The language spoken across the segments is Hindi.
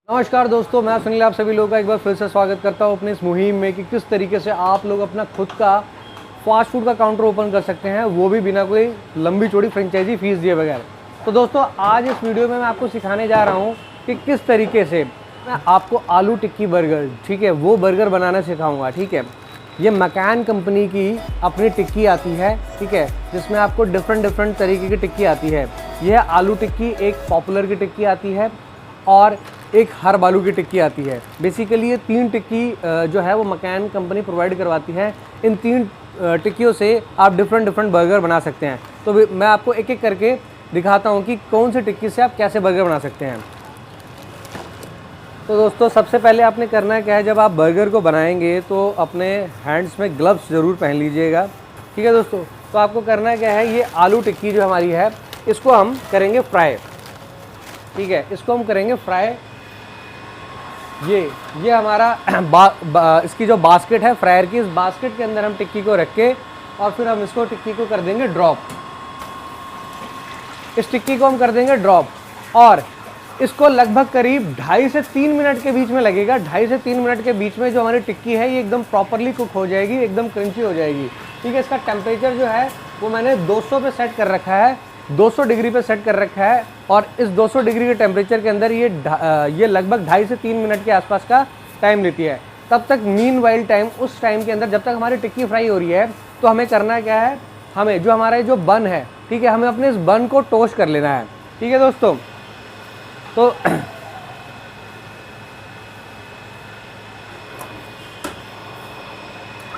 नमस्कार दोस्तों, मैं सुनील आप सभी लोगों का एक बार फिर से स्वागत करता हूं अपनी इस मुहिम में कि किस तरीके से आप लोग अपना खुद का फास्ट फूड का काउंटर ओपन कर सकते हैं, वो भी बिना कोई लंबी चौड़ी फ्रेंचाइजी फीस दिए बगैर। तो दोस्तों आज इस वीडियो में मैं आपको सिखाने जा रहा हूं कि किस तरीके से मैं आपको आलू टिक्की बर्गर, ठीक है, वो बर्गर बनाना सिखाऊँगा। ठीक है, ये मकान कंपनी की अपनी टिक्की आती है, ठीक है, जिसमें आपको डिफरेंट तरीके की टिक्की आती है। यह आलू टिक्की एक पॉपुलर की टिक्की आती है और एक हर बालू की टिक्की आती है। बेसिकली ये तीन टिक्की जो है वो मकान कंपनी प्रोवाइड करवाती है। इन तीन टिक्कियों से आप डिफरेंट बर्गर बना सकते हैं। तो मैं आपको एक एक करके दिखाता हूँ कि कौन सी टिक्की से आप कैसे बर्गर बना सकते हैं। तो दोस्तों सबसे पहले आपने करना क्या है, जब आप बर्गर को बनाएंगे तो अपने हैंड्स में ग्लव्स ज़रूर पहन लीजिएगा। ठीक है दोस्तों, तो आपको करना क्या है, ये आलू टिक्की जो हमारी है इसको हम करेंगे फ्राई। ठीक है, इसको हम करेंगे फ्राई। ये हमारा इसकी जो बास्केट है फ्रायर की, इस बास्केट के अंदर हम टिक्की को रख के और फिर हम इसको टिक्की को कर देंगे ड्रॉप। इस टिक्की को हम कर देंगे ड्रॉप और इसको लगभग करीब 2.5 से 3 मिनट के बीच में लगेगा। 2.5 से 3 मिनट के बीच में जो हमारी टिक्की है ये एकदम प्रॉपरली कुक हो जाएगी, एकदम क्रंची हो जाएगी। ठीक है, इसका टेम्परेचर जो है वो मैंने 200 पे सेट कर रखा है, 200 डिग्री पे सेट कर रखा है। और इस 200 डिग्री के टेम्परेचर के अंदर ये लगभग 2.5 से 3 मिनट के आसपास का टाइम लेती है। तब तक मीन वाइल टाइम, उस टाइम के अंदर जब तक हमारी टिक्की फ्राई हो रही है, तो हमें करना क्या है, हमें जो हमारा जो बन है, ठीक है, हमें अपने इस बन को टोस्ट कर लेना है। ठीक है दोस्तों, तो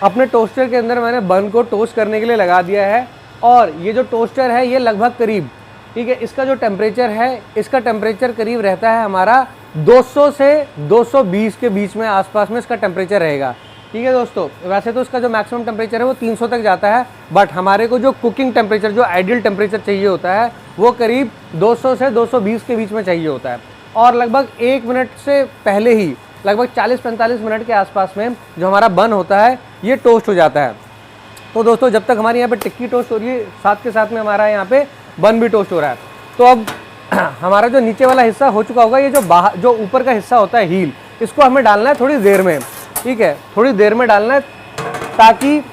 अपने टोस्टर के अंदर मैंने बन को टोस्ट करने के लिए लगा दिया है। और ये जो टोस्टर है ये लगभग करीब, ठीक है, इसका जो टेम्परेचर है, इसका टेम्परेचर करीब रहता है हमारा 200 से 220 के बीच में आसपास में इसका टेम्परेचर रहेगा। ठीक है दोस्तों, वैसे तो इसका जो मैक्सिमम टेम्परेचर है वो 300 तक जाता है, बट हमारे को जो कुकिंग टेम्परेचर, जो आइडियल टेम्परेचर चाहिए होता है वो करीब 200 से 220 के बीच में चाहिए होता है। और लगभग 1 मिनट से पहले ही, लगभग 40-45 मिनट के आसपास में जो हमारा बन होता है ये टोस्ट हो जाता है। तो दोस्तों जब तक हमारी यहाँ पे टिक्की टोस्ट हो रही है, साथ के साथ में हमारा यहाँ पे बन भी टोस्ट हो रहा है। तो अब हमारा जो नीचे वाला हिस्सा हो चुका होगा, ये जो ऊपर का हिस्सा होता है हील, इसको हमें डालना है थोड़ी देर में। ठीक है, थोड़ी देर में डालना है ताकि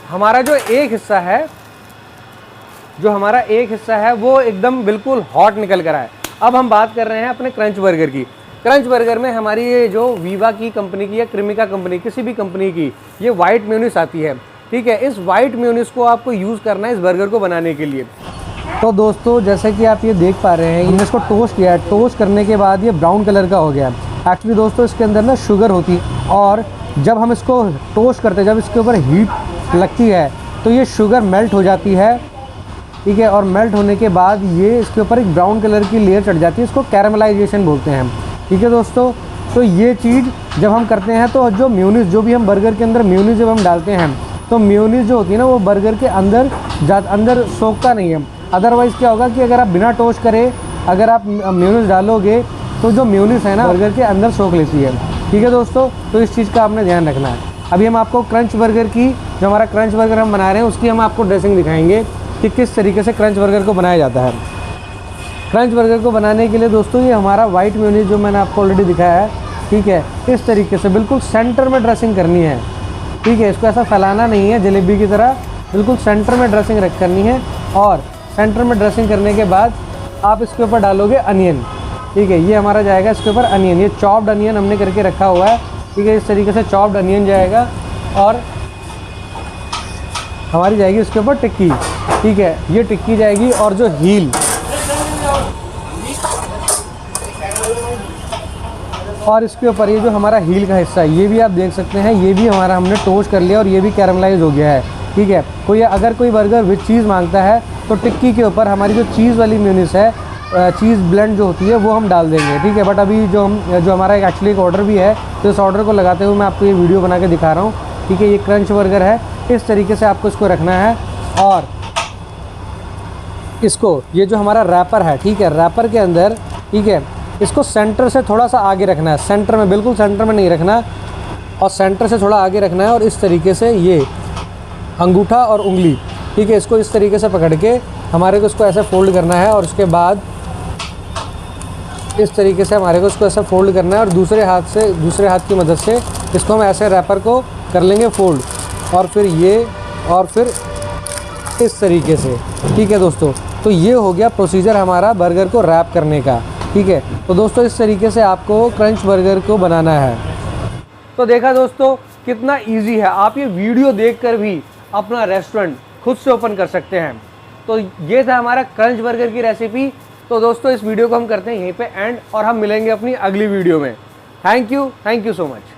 हमारा जो एक हिस्सा है वो एकदम बिल्कुल हॉट निकल कर आए। अब हम बात कर रहे हैं अपने क्रंच बर्गर की। क्रंच बर्गर में हमारी ये जो वीवा की कंपनी की या क्रिमिका कंपनी, किसी भी कंपनी की, ये वाइट मेयोनीज आती है। ठीक है, इस वाइट मेयोनीज को आपको यूज़ करना है इस बर्गर को बनाने के लिए। तो दोस्तों जैसे कि आप ये देख पा रहे हैं, हमने इसको टोस्ट किया है। टोस्ट करने के बाद ये ब्राउन कलर का हो गया। एक्चुअली दोस्तों इसके अंदर ना शुगर होती है, और जब हम इसको टोस्ट करते हैं, जब इसके ऊपर हीट लगती है तो ये शुगर मेल्ट हो जाती है। ठीक है, और मेल्ट होने के बाद ये इसके ऊपर एक ब्राउन कलर की लेयर चढ़ जाती है, इसको कैरामलाइजेशन बोलते हैं। ठीक है दोस्तों, तो ये चीज़ जब हम करते हैं तो जो मेयोनीज, जो भी हम बर्गर के अंदर मेयोनीज जब हम डालते हैं तो मेयोनीज जो होती है ना वो बर्गर के अंदर सोखता नहीं है। अदरवाइज़ क्या होगा कि अगर आप बिना टोस्ट करे अगर आप मेयोनीज डालोगे तो जो मेयोनीज है ना बर्गर के अंदर सोख लेती है। ठीक है दोस्तों, तो इस चीज़ का आपने ध्यान रखना है। अभी हम आपको क्रंच बर्गर की, जो हमारा क्रंच बर्गर हम बना रहे हैं, उसकी हम आपको ड्रेसिंग दिखाएंगे कि किस तरीके से क्रंच बर्गर को बनाया जाता है। क्रंच बर्गर को बनाने के लिए दोस्तों ये हमारा वाइट मेयोनीज जो मैंने आपको ऑलरेडी दिखाया है, ठीक है, इस तरीके से बिल्कुल सेंटर में ड्रेसिंग करनी है। ठीक है, इसको ऐसा फैलाना नहीं है जलेबी की तरह, बिल्कुल सेंटर में ड्रेसिंग करनी है। और सेंटर में ड्रेसिंग करने के बाद आप इसके ऊपर डालोगे अनियन। ठीक है, ये हमारा जाएगा इसके ऊपर अनियन, ये चॉप्ड अनियन हमने करके रखा हुआ है। ठीक है, इस तरीके से चॉप्ड अनियन जाएगा और हमारी जाएगी इसके ऊपर टिक्की। ठीक है, ये टिक्की जाएगी और जो हील और इसके ऊपर ये जो हमारा हील का हिस्सा है, ये भी आप देख सकते हैं, ये भी हमारा हमने टोस्ट कर लिया और ये भी कैरमलाइज हो गया है। ठीक है, अगर कोई बर्गर विद चीज़ मांगता है तो टिक्की के ऊपर हमारी जो चीज़ वाली मेयोनीज है, चीज़ ब्लेंड जो होती है वो हम डाल देंगे। ठीक है, बट अभी जो हमारा एक्चुअली एक ऑर्डर भी है, तो इस ऑर्डर को लगाते हुए मैं आपको ये वीडियो बना के दिखा रहा हूँ। ठीक है, ये क्रंच बर्गर है, इस तरीके से आपको इसको रखना है। और इसको, ये जो हमारा रैपर है, ठीक है, रैपर के अंदर, ठीक है, इसको सेंटर से थोड़ा सा आगे रखना है, सेंटर में, बिल्कुल सेंटर में नहीं रखना, और सेंटर से थोड़ा आगे रखना है। और इस तरीके से ये अंगूठा और उंगली, ठीक है, इसको इस तरीके से पकड़ के हमारे को इसको ऐसे फोल्ड करना है। और उसके बाद इस तरीके से हमारे को इसको ऐसा फोल्ड करना है और दूसरे हाथ की मदद से इसको हम ऐसे रैपर को कर लेंगे फोल्ड, और फिर ये, और फिर इस तरीके से। ठीक है दोस्तों, तो ये हो गया प्रोसीजर हमारा बर्गर को रैप करने का। ठीक है, तो दोस्तों इस तरीके से आपको क्रंच बर्गर को बनाना है। तो देखा दोस्तों कितना इजी है, आप ये वीडियो देखकर भी अपना रेस्टोरेंट खुद से ओपन कर सकते हैं। तो ये था हमारा क्रंच बर्गर की रेसिपी। तो दोस्तों इस वीडियो को हम करते हैं यहीं पे एंड, और हम मिलेंगे अपनी अगली वीडियो में। Thank you so much.